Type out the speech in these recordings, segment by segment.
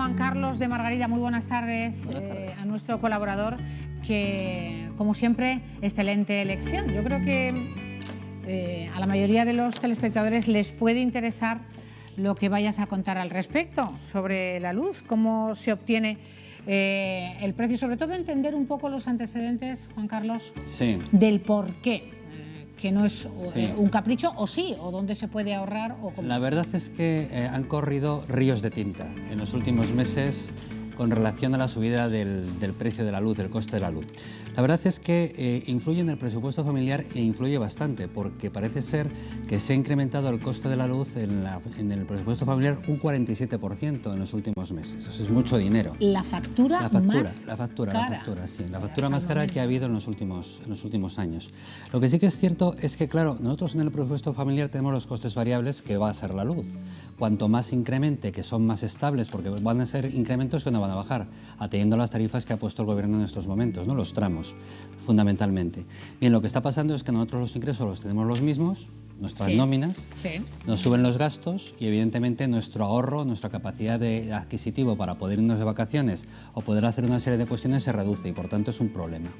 Juan Carlos de Margarida, muy buenas tardes. A nuestro colaborador, que como siempre, excelente elección. Yo creo que a la mayoría de los telespectadores les puede interesar lo que vayas a contar al respecto sobre la luz, cómo se obtiene el precio, sobre todo entender un poco los antecedentes, Juan Carlos, del por qué. Que no es un capricho, o sí, o dónde se puede ahorrar. O cómo. La verdad es que han corrido ríos de tinta en los últimos meses con relación a la subida del precio de la luz, del coste de la luz. La verdad es que influye en el presupuesto familiar e influye bastante, porque parece ser que se ha incrementado el coste de la luz en el presupuesto familiar un 47% en los últimos meses. Eso es mucho dinero. La factura más cara. La factura más cara que ha habido en los últimos años. Lo que sí que es cierto es que, claro, nosotros en el presupuesto familiar tenemos los costes variables que va a ser la luz. Cuanto más incremente, que son más estables, porque van a ser incrementos que no van a bajar, atendiendo a las tarifas que ha puesto el gobierno en estos momentos, ¿no? Los tramos, fundamentalmente. Bien, lo que está pasando es que nosotros los ingresos los tenemos los mismos, nuestras nóminas, nos suben los gastos y evidentemente nuestro ahorro, nuestra capacidad de adquisitivo para poder irnos de vacaciones o poder hacer una serie de cuestiones se reduce y por tanto es un problema.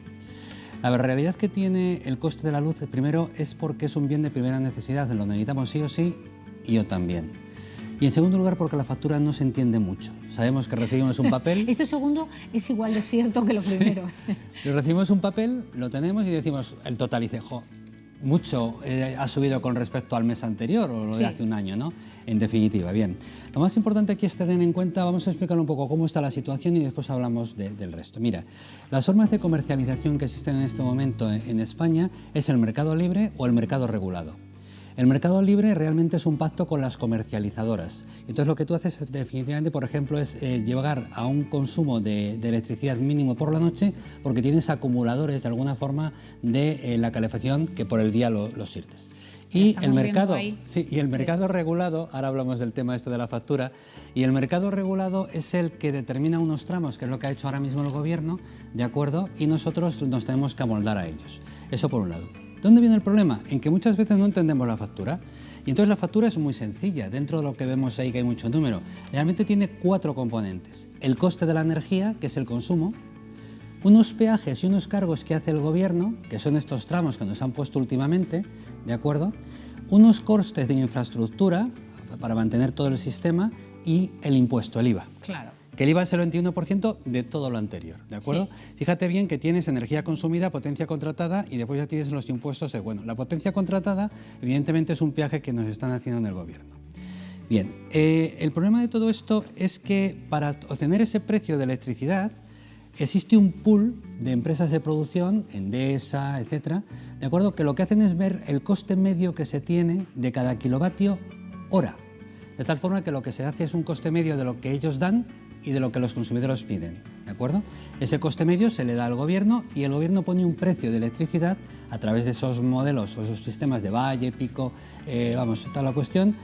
La realidad que tiene el coste de la luz, primero, es porque es un bien de primera necesidad, lo necesitamos sí o sí, y yo también. Y en segundo lugar, porque la factura no se entiende mucho. Sabemos que recibimos un papel... Esto segundo es igual de cierto que lo primero. Recibimos un papel, lo tenemos y decimos el total, y dice, jo, mucho ha subido con respecto al mes anterior o lo de hace un año, ¿no? En definitiva, bien. Lo más importante aquí es tener en cuenta, vamos a explicar un poco cómo está la situación y después hablamos del resto. Mira, las formas de comercialización que existen en este momento en España es el mercado libre o el mercado regulado. El mercado libre realmente es un pacto con las comercializadoras. Entonces lo que tú haces definitivamente, por ejemplo, es llegar a un consumo de electricidad mínimo por la noche porque tienes acumuladores de alguna forma de la calefacción que por el día los sirves. Y el mercado regulado, ahora hablamos del tema este de la factura, y el mercado regulado es el que determina unos tramos, que es lo que ha hecho ahora mismo el gobierno, ¿de acuerdo? Y nosotros nos tenemos que amoldar a ellos. Eso por un lado. ¿Dónde viene el problema? En que muchas veces no entendemos la factura. Y entonces la factura es muy sencilla. Dentro de lo que vemos ahí, que hay mucho número, realmente tiene 4 componentes. El coste de la energía, que es el consumo, unos peajes y unos cargos que hace el gobierno, que son estos tramos que nos han puesto últimamente, ¿de acuerdo? Unos costes de infraestructura para mantener todo el sistema y el impuesto, el IVA. Claro. Que el IVA es el 21% de todo lo anterior, ¿de acuerdo? Sí. Fíjate bien que tienes energía consumida, potencia contratada y después ya tienes los impuestos. Bueno, la potencia contratada evidentemente es un peaje que nos están haciendo en el gobierno. Bien, el problema de todo esto es que para obtener ese precio de electricidad existe un pool de empresas de producción, Endesa, etcétera, ¿de acuerdo? Que lo que hacen es ver el coste medio que se tiene de cada kilovatio hora. De tal forma que lo que se hace es un coste medio de lo que ellos dan y de lo que los consumidores piden, ¿de acuerdo? Ese coste medio se le da al gobierno y el gobierno pone un precio de electricidad a través de esos modelos o esos sistemas de valle, pico, vamos, toda la cuestión,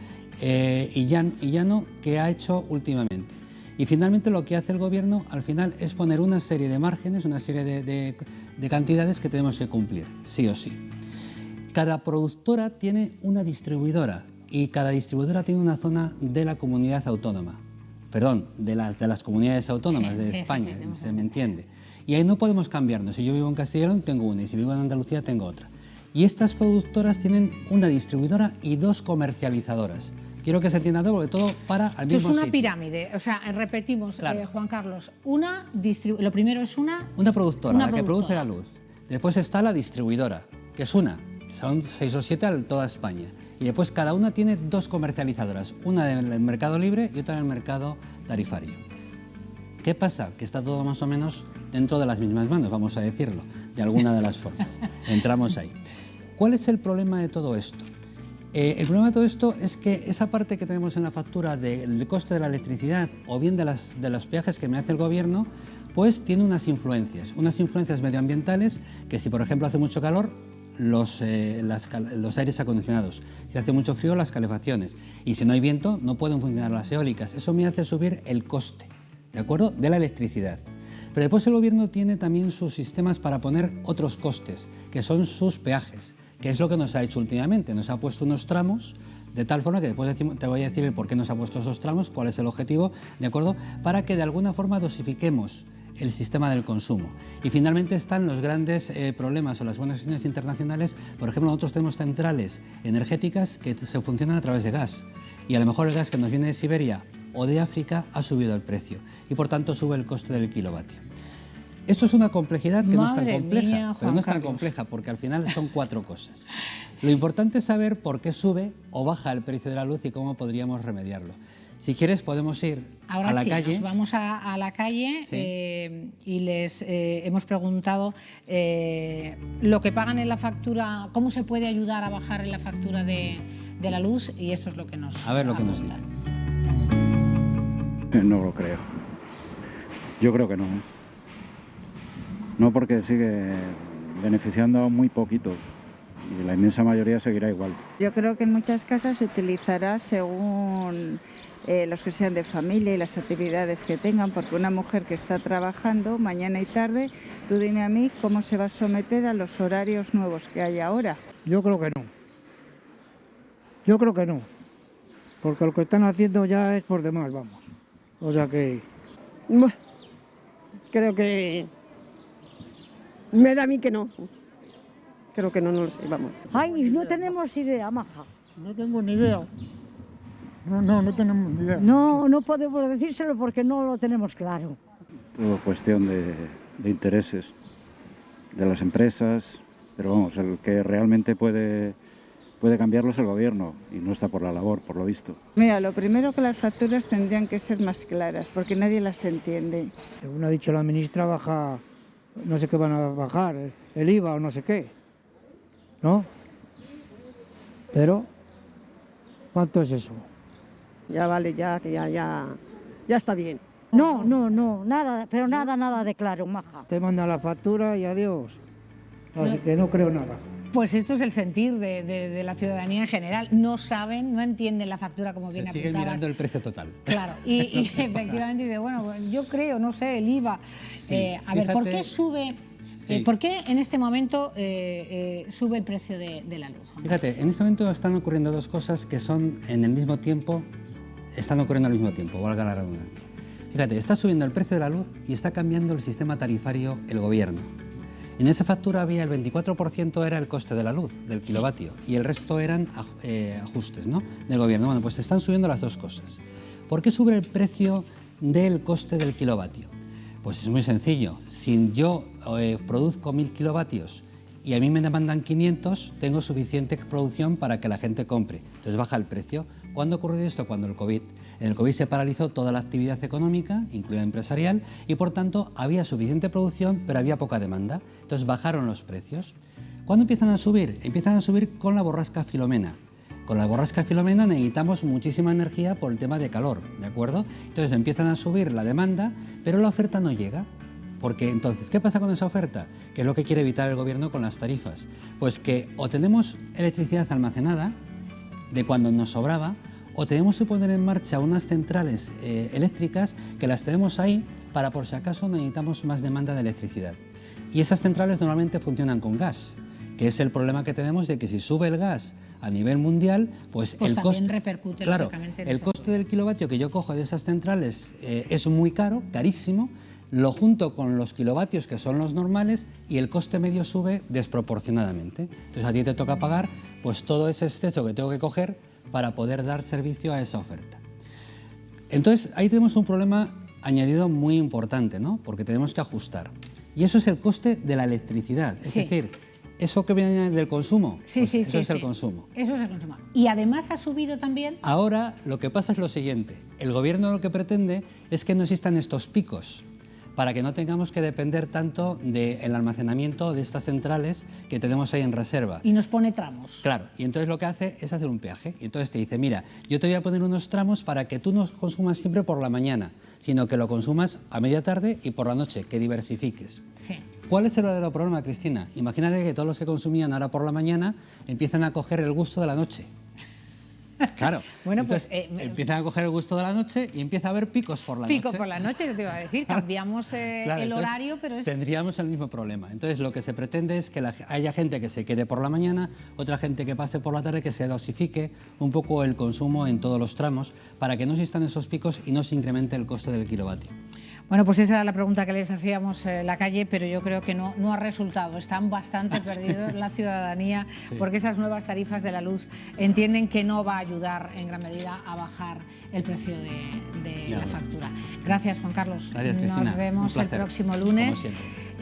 y llano que ha hecho últimamente. Y finalmente lo que hace el gobierno al final es poner una serie de márgenes, una serie de cantidades que tenemos que cumplir, sí o sí. Cada productora tiene una distribuidora y cada distribuidora tiene una zona de la comunidad autónoma. Perdón, de las comunidades autónomas de España, se me entiende. Y ahí no podemos cambiarnos. Si yo vivo en Castilla y León, tengo una, y si vivo en Andalucía, tengo otra. Y estas productoras tienen una distribuidora y 2 comercializadoras. Quiero que se entienda todo, porque todo para al mismo sitio. Es una pirámide, o sea, repetimos, claro. Juan Carlos, lo primero es una productora, la que produce la luz. Después está la distribuidora, que es una, son 6 o 7 en toda España. Y después cada una tiene 2 comercializadoras, una en el mercado libre y otra en el mercado tarifario. ¿Qué pasa? Que está todo más o menos dentro de las mismas manos, vamos a decirlo, de alguna de las formas. Entramos ahí. ¿Cuál es el problema de todo esto? El problema de todo esto es que esa parte que tenemos en la factura del coste de la electricidad o bien de los peajes que me hace el gobierno, pues tiene unas influencias medioambientales que si por ejemplo hace mucho calor, los aires acondicionados, si hace mucho frío las calefacciones y si no hay viento no pueden funcionar las eólicas. Eso me hace subir el coste, ¿de acuerdo?, de la electricidad. Pero después el gobierno tiene también sus sistemas para poner otros costes, que son sus peajes, que es lo que nos ha hecho últimamente. Nos ha puesto unos tramos De tal forma que después te voy a decir el por qué nos ha puesto esos tramos, cuál es el objetivo, ¿de acuerdo? Para que de alguna forma dosifiquemos el sistema del consumo. Y finalmente están los grandes problemas o las buenas cuestiones internacionales. Por ejemplo, nosotros tenemos centrales energéticas que se funcionan a través de gas. Y a lo mejor el gas que nos viene de Siberia o de África ha subido el precio. Y por tanto sube el coste del kilovatio. Esto es una complejidad que no es tan compleja, pero no es tan compleja porque al final son 4 cosas. Lo importante es saber por qué sube o baja el precio de la luz y cómo podríamos remediarlo. Si quieres podemos ir ahora a la sí, calle. Nos vamos a la calle y les hemos preguntado lo que pagan en la factura, cómo se puede ayudar a bajar en la factura de la luz, y esto es lo que nos A ver lo que nos dice. No lo creo. Yo creo que no. No, porque sigue beneficiando a muy poquitos y la inmensa mayoría seguirá igual. Yo creo que en muchas casas se utilizará según los que sean de familia y las actividades que tengan, porque una mujer que está trabajando mañana y tarde, tú dime a mí cómo se va a someter a los horarios nuevos que hay ahora. Yo creo que no. Yo creo que no. Porque lo que están haciendo ya es por demás, vamos. O sea que... Bueno, creo que... me da a mí que no. Creo que no lo sé, vamos. Ay, no tenemos idea, maja. No tengo ni idea. No tenemos ni idea. No podemos decírselo porque no lo tenemos claro. Todo cuestión de intereses de las empresas, pero vamos, el que realmente puede cambiarlo es el gobierno y no está por la labor, por lo visto. Mira, lo primero que las facturas tendrían que ser más claras, porque nadie las entiende. Según ha dicho la ministra, baja, no sé qué van a bajar, el IVA o no sé qué, ¿no? Pero, ¿cuánto es eso? Ya vale, ya está bien. No, nada, pero nada de claro, maja. Te mandan la factura y adiós. Así que no creo nada. Pues esto es el sentir de la ciudadanía en general. No saben, no entienden la factura como bien Se sigue apuntabas. mirando el precio total. Claro, y efectivamente dice, bueno, yo creo, no sé, el IVA. Sí, a ver, ¿por qué sube? Sí. ¿Por qué en este momento sube el precio de la luz? Fíjate, en este momento están ocurriendo 2 cosas que son en el mismo tiempo, están ocurriendo al mismo tiempo, valga la redundancia. Fíjate, está subiendo el precio de la luz y está cambiando el sistema tarifario el gobierno. En esa factura había el 24% era el coste de la luz, del kilovatio, y el resto eran ajustes, ¿no?, del gobierno. Bueno, pues están subiendo las 2 cosas. ¿Por qué sube el precio del coste del kilovatio? Pues es muy sencillo. Si yo produzco 1000 kilovatios y a mí me demandan 500, tengo suficiente producción para que la gente compre. Entonces baja el precio. ¿Cuándo ocurrió esto? Cuando el COVID. En el COVID se paralizó toda la actividad económica, incluida empresarial, y por tanto había suficiente producción, pero había poca demanda. Entonces bajaron los precios. ¿Cuándo empiezan a subir? Empiezan a subir con la borrasca Filomena. Con la borrasca Filomena necesitamos muchísima energía por el tema de calor, ¿de acuerdo? Entonces empiezan a subir la demanda, pero la oferta no llega. Porque entonces, ¿qué pasa con esa oferta? ¿Qué es lo que quiere evitar el gobierno con las tarifas? Pues que o tenemos electricidad almacenada, de cuando nos sobraba, o tenemos que poner en marcha unas centrales eléctricas que las tenemos ahí para por si acaso necesitamos más demanda de electricidad. Y esas centrales normalmente funcionan con gas, que es el problema que tenemos de que si sube el gas a nivel mundial, pues el coste, repercute, claro, lógicamente, en el esa coste del kilovatio que yo cojo de esas centrales es muy caro, carísimo, lo junto con los kilovatios que son los normales y el coste medio sube desproporcionadamente. Entonces a ti te toca pagar pues todo ese exceso que tengo que coger para poder dar servicio a esa oferta. Entonces ahí tenemos un problema añadido muy importante, ¿no? Porque tenemos que ajustar. Y eso es el coste de la electricidad, es decir, eso que viene del consumo, eso es el consumo. Eso es el consumo. Y además ha subido también... Ahora lo que pasa es lo siguiente, el gobierno lo que pretende es que no existan estos picos, para que no tengamos que depender tanto del almacenamiento de estas centrales que tenemos ahí en reserva. Y nos pone tramos. Claro, y entonces lo que hace es hacer un peaje. Y entonces te dice, mira, yo te voy a poner unos tramos para que tú no consumas siempre por la mañana, sino que lo consumas a media tarde y por la noche, que diversifiques. Sí. ¿Cuál es el verdadero problema, Cristina? Imagínate que todos los que consumían ahora por la mañana empiezan a coger el gusto de la noche. Claro. Bueno, entonces, pues empiezan a coger el gusto de la noche y empieza a haber picos por la noche. Pico por la noche, yo te iba a decir, cambiamos Claro, el entonces, horario, pero es... tendríamos el mismo problema. Entonces, lo que se pretende es que haya gente que se quede por la mañana, otra gente que pase por la tarde, que se dosifique un poco el consumo en todos los tramos para que no existan esos picos y no se incremente el coste del kilovatio. Bueno, pues esa era la pregunta que les hacíamos en la calle, pero yo creo que no ha resultado. Están bastante perdidos la ciudadanía, sí, porque esas nuevas tarifas de la luz entienden que no va a ayudar en gran medida a bajar el precio de la factura. Gracias, Juan Carlos. Gracias, Cristina. Nos vemos el próximo lunes. Como siempre.